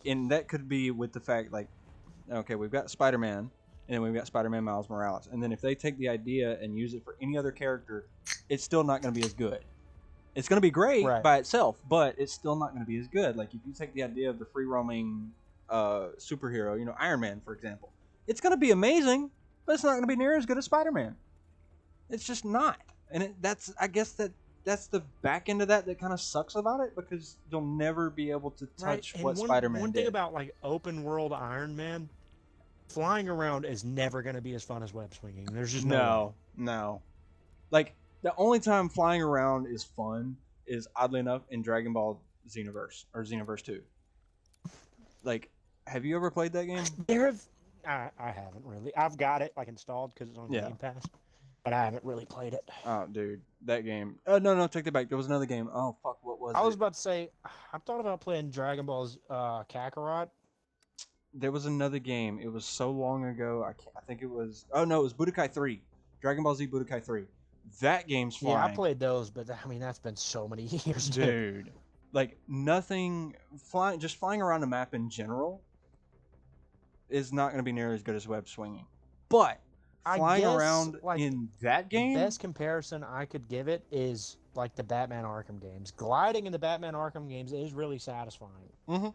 and that could be with the fact like, okay, we've got Spider-Man, and then we've got Spider-Man Miles Morales, and then if they take the idea and use it for any other character, it's still not going to be as good. It's going to be great Right. by itself, but it's still not going to be as good. Like if you take the idea of the free roaming superhero, Iron Man, for example, it's going to be amazing, but it's not going to be near as good as Spider-Man. It's just not, and I guess that's the back end of that kind of sucks about it because you'll never be able to touch And what Spider-Man one did. thing about like open world Iron Man, flying around is never going to be as fun as web swinging. There's just no. Like the only time flying around is fun is oddly enough in Dragon Ball Xenoverse or Xenoverse 2. Like, have you ever played that game? I haven't really. I've got it like installed because it's on Game Pass, but I haven't really played it. Oh, dude, that game. Oh no, take that back. There was another game. Oh fuck, what was it? I was about to say I thought about playing Dragon Ball's Kakarot. There was another game. It was so long ago. I think it was. Oh no, it was Budokai 3. Dragon Ball Z Budokai 3. That game's flying. Yeah, I played those, but I mean that's been so many years, dude. Like nothing just flying around the map in general is not going to be nearly as good as web swinging. But flying around like, in that game, the best comparison I could give it is like the Batman Arkham games. Gliding in the Batman Arkham games is really satisfying. Mm-hmm.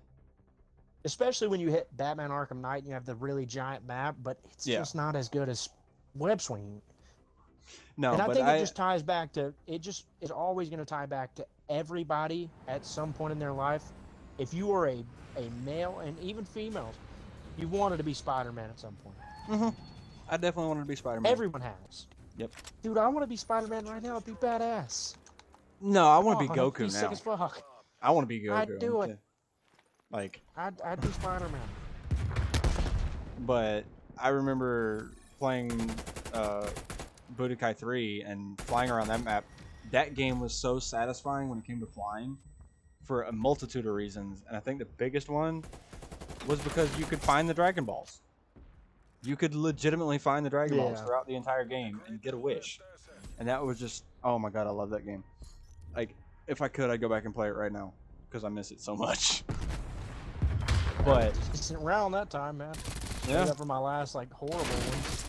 Especially when you hit Batman Arkham Knight and you have the really giant map, but it's just not as good as web swinging. No, and I think it just ties back to it's always going to tie back to everybody at some point in their life. If you are a male and even females, you wanted to be Spider-Man at some point. Mm-hmm. I definitely wanted to be Spider-Man. Everyone has. Yep. Dude, I want to be Spider-Man right now. It'd be badass. No, I want to be Goku be now. Sick as fuck. I want to be Goku. I'd do it. Like I'd be Spider-Man. But I remember playing Budokai 3 and flying around that map. That game was so satisfying when it came to flying for a multitude of reasons. And I think the biggest one was because you could find the Dragon Balls. You could legitimately find the Dragon Balls throughout the entire game and get a wish. And that was just, oh my god, I love that game. Like, if I could, I'd go back and play it right now because I miss it so much. But decent round that time, man. Yeah. Except for my last like horrible one.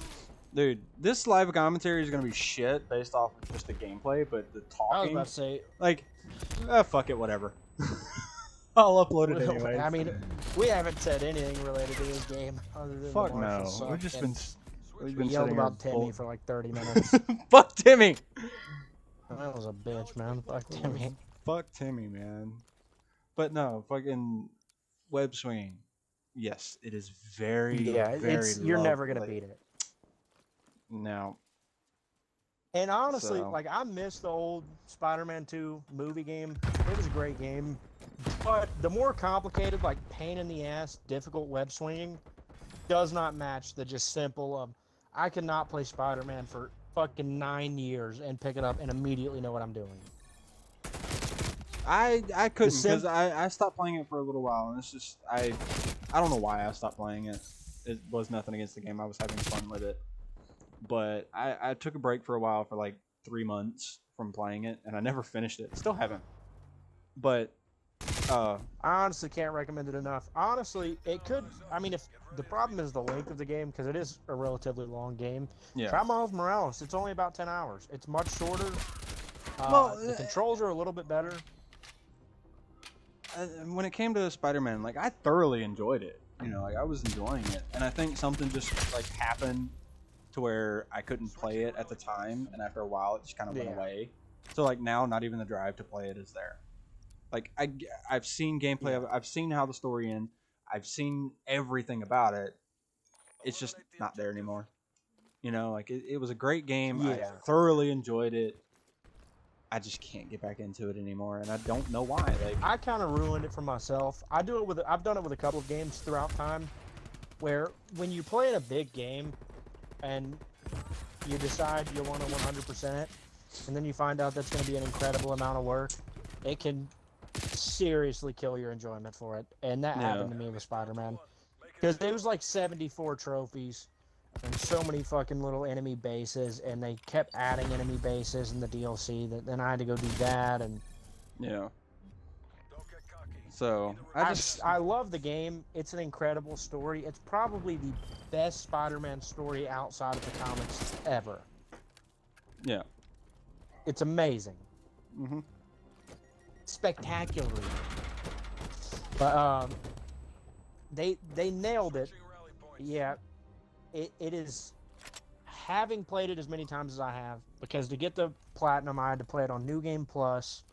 Dude, this live commentary is gonna be shit based off of just the gameplay, but the talking. I was about to say, like, fuck it, whatever. I'll upload it anyway. I mean, we haven't said anything related to this game other than fuck no. We've just been yelled about Timmy for like 30 minutes. Fuck Timmy. That was a bitch, man. Fuck Timmy. Fuck Timmy, man. But no, fucking web swinging. Yes, it is very, very. You're never gonna beat it. No. And honestly, like I miss the old Spider-Man 2 movie game. It was a great game, but the more complicated, like pain in the ass, difficult web swinging, does not match the just simple I cannot play Spider-Man for fucking 9 years and pick it up and immediately know what I'm doing. I couldn't because I stopped playing it for a little while, and it's just I don't know why I stopped playing it. It was nothing against the game. I was having fun with it. But I took a break for a while for like 3 months from playing it, and I never finished it. Still haven't. But I honestly can't recommend it enough. Honestly, it could. I mean, if the problem is the length of the game, because it is a relatively long game. Yeah. Try Miles Morales. It's only about 10 hours. It's much shorter. The controls are a little bit better. When it came to Spider-Man, like I thoroughly enjoyed it. Like I was enjoying it, and I think something just like happened to where I couldn't play it at the time, and after a while it just kind of went away. So like now, not even the drive to play it is there. Like I've seen gameplay of it. I've seen how the story ends. I've seen everything about it. It's just not there anymore. Like it was a great game. Yeah. I thoroughly enjoyed it. I just can't get back into it anymore, and I don't know why. Like I kind of ruined it for myself. I've done it with a couple of games throughout time, where when you play in a big game, and you decide you want to 100% it, and then you find out that's going to be an incredible amount of work, it can seriously kill your enjoyment for it. And that happened to me with Spider-Man. Because there was like 74 trophies and so many fucking little enemy bases, and they kept adding enemy bases in the DLC. Then I had to go do that, and So I love the game. It's an incredible story. It's probably the best Spider-Man story outside of the comics ever. Yeah. It's amazing. Mm-hmm. Spectacular. But they nailed it. Yeah. It is, having played it as many times as I have, because to get the platinum I had to play it on New Game Plus,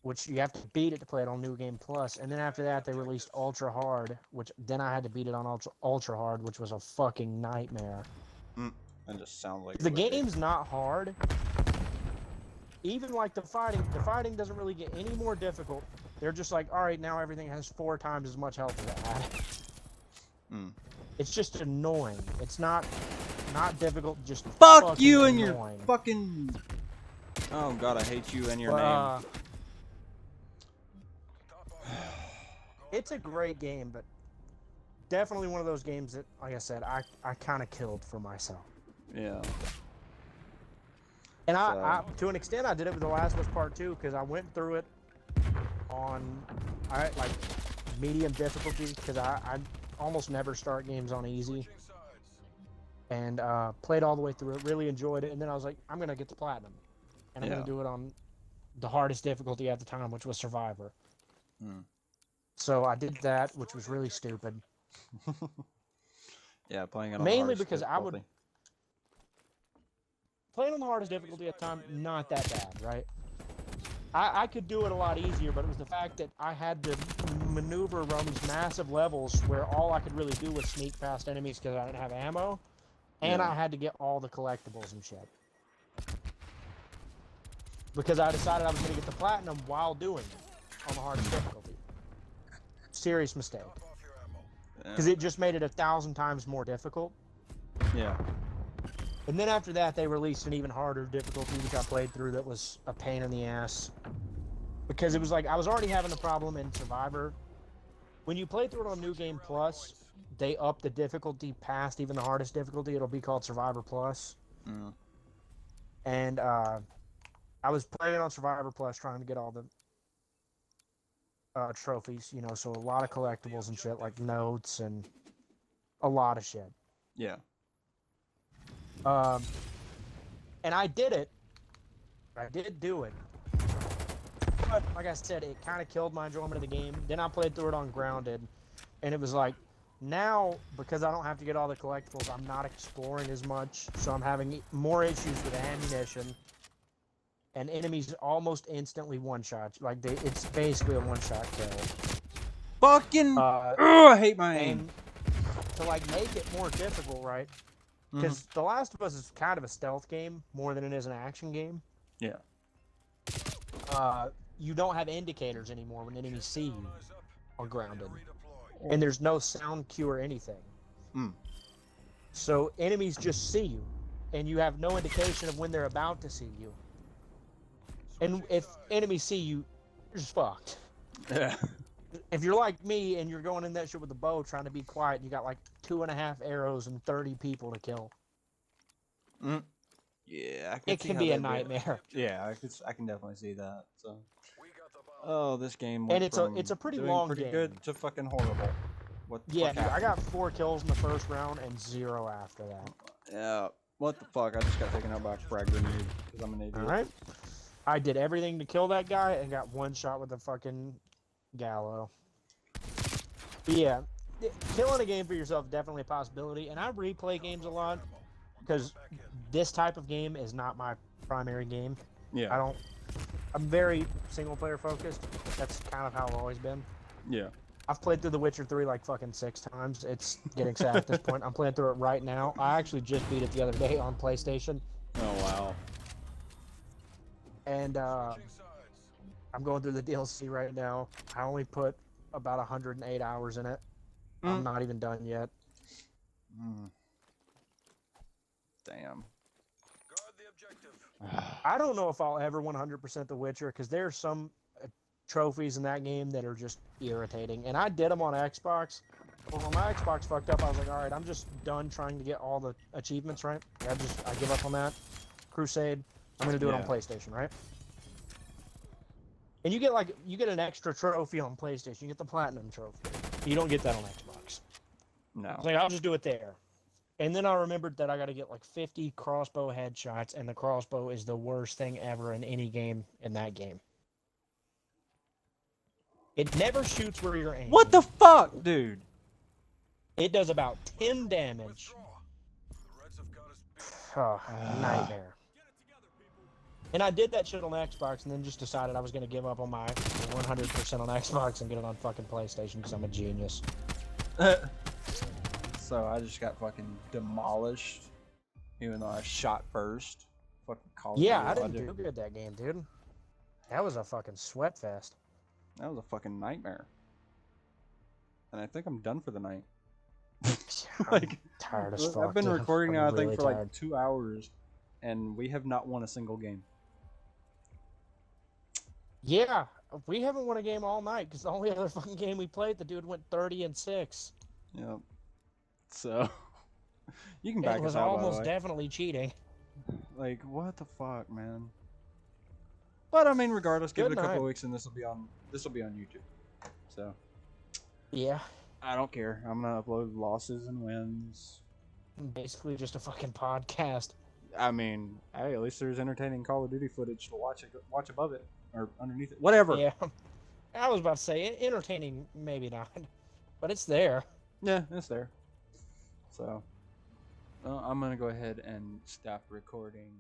which you have to beat it to play it on New Game Plus, and then after that they released Ultra Hard, which then I had to beat it on Ultra Hard, which was a fucking nightmare. That just sounds like The game's not hard. Even like the fighting doesn't really get any more difficult. They're just like, all right, now everything has 4 times as much health as it had. It's just annoying. It's not difficult, just fuck you and annoying. your fucking. Oh god, I hate you and your name. It's a great game, but definitely one of those games that, like I said, I kind of killed for myself. Yeah. And I, to an extent, I did it with The Last of Us Part 2, because I went through it on, like, medium difficulty, because I almost never start games on easy. And played all the way through it, really enjoyed it, and then I was like, I'm going to get the platinum. And I'm going to do it on the hardest difficulty at the time, which was Survivor. So I did that, which was really stupid. Yeah, playing it on mainly the hardest because difficulty. Playing on the hardest difficulty at the time, not that bad, right? I could do it a lot easier, but it was the fact that I had to maneuver around these massive levels where all I could really do was sneak past enemies because I didn't have ammo, and I had to get all the collectibles and shit. Because I decided I was going to get the platinum while doing it on the hardest difficulty. Serious mistake. Because it just made it 1,000 times more difficult. Yeah. And then after that, they released an even harder difficulty, which I played through, that was a pain in the ass. Because it was like, I was already having a problem in Survivor. When you play through it on New Game Plus, they up the difficulty past even the hardest difficulty. It'll be called Survivor Plus. And I was playing on Survivor Plus trying to get all the trophies, you know, so a lot of collectibles and shit, like notes and a lot of shit. Yeah. And I did it. I did do it. But, like I said, it kind of killed my enjoyment of the game. Then I played through it on Grounded, and it was like, now, because I don't have to get all the collectibles, I'm not exploring as much, so I'm having more issues with ammunition. And enemies almost instantly one-shot. Like, it's basically a one-shot kill. Fucking... I hate my aim. And to, like, make it more difficult, right? Because The Last of Us is kind of a stealth game more than it is an action game. Yeah. You don't have indicators anymore when enemies see you on Grounded. And there's no sound cue or anything. So enemies just see you. And you have no indication of when they're about to see you. And if enemies see you, you're just fucked. Yeah. If you're like me and you're going in that shit with a bow trying to be quiet, and you got like 2.5 arrows and 30 people to kill. Yeah, it can be a nightmare. Yeah, I can definitely see that. So, oh, this game. And it's a pretty long game. Good to fucking horrible. What? The yeah, fuck dude, I happened? got 4 kills in the first round and 0 after that. Yeah. What the fuck? I just got taken out by a frag grenade because I'm an idiot. All right. I did everything to kill that guy and got one shot with a fucking Gallo. But yeah, killing a game for yourself is definitely a possibility, and I replay games a lot because this type of game is not my primary game. Yeah. I'm very single player focused. That's kind of how I've always been. Yeah. I've played through The Witcher 3 like fucking 6 times. It's getting sad at this point. I'm playing through it right now. I actually just beat it the other day on PlayStation. Oh wow. And I'm going through the DLC right now. I only put about 108 hours in it. I'm not even done yet. Damn. I don't know if I'll ever 100% The Witcher, because there's some trophies in that game that are just irritating. And I did them on Xbox. But when my Xbox fucked up, I was like, alright, I'm just done trying to get all the achievements, right? I give up on that. Crusade. I'm going to do it on PlayStation, right? And you get an extra trophy on PlayStation. You get the platinum trophy. You don't get that on Xbox. I No. was like, I'll just do it there. And then I remembered that I got to get like 50 crossbow headshots, and the crossbow is the worst thing ever in any game in that game. It never shoots where you're aiming. What the fuck, dude? It does about 10 damage. Oh, nightmare. And I did that shit on Xbox, and then just decided I was going to give up on my 100% on Xbox and get it on fucking PlayStation because I'm a genius. So I just got fucking demolished, even though I shot first. Fucking Call of Yeah, I Duty didn't do good that game, dude. That was a fucking sweat fest. That was a fucking nightmare. And I think I'm done for the night. I'm tired as fuck. I've been dude. recording I'm now, I think, really for tired. like 2 hours, and we have not won a single game. Yeah, we haven't won a game all night because the only other fucking game we played, the dude went 30-6. Yep. So you can back It us was out, by the almost way. definitely cheating. Like, what the fuck, man? But I mean, regardless, give Good it a couple night. weeks, and this will be on YouTube. So Yeah, I don't care. I'm gonna upload losses and wins. basically just a fucking podcast. I mean, hey, at least there's entertaining Call of Duty footage to watch above it or underneath it, whatever. Yeah, I was about to say entertaining, maybe not, but it's there. Yeah, it's there. So I'm gonna go ahead and stop recording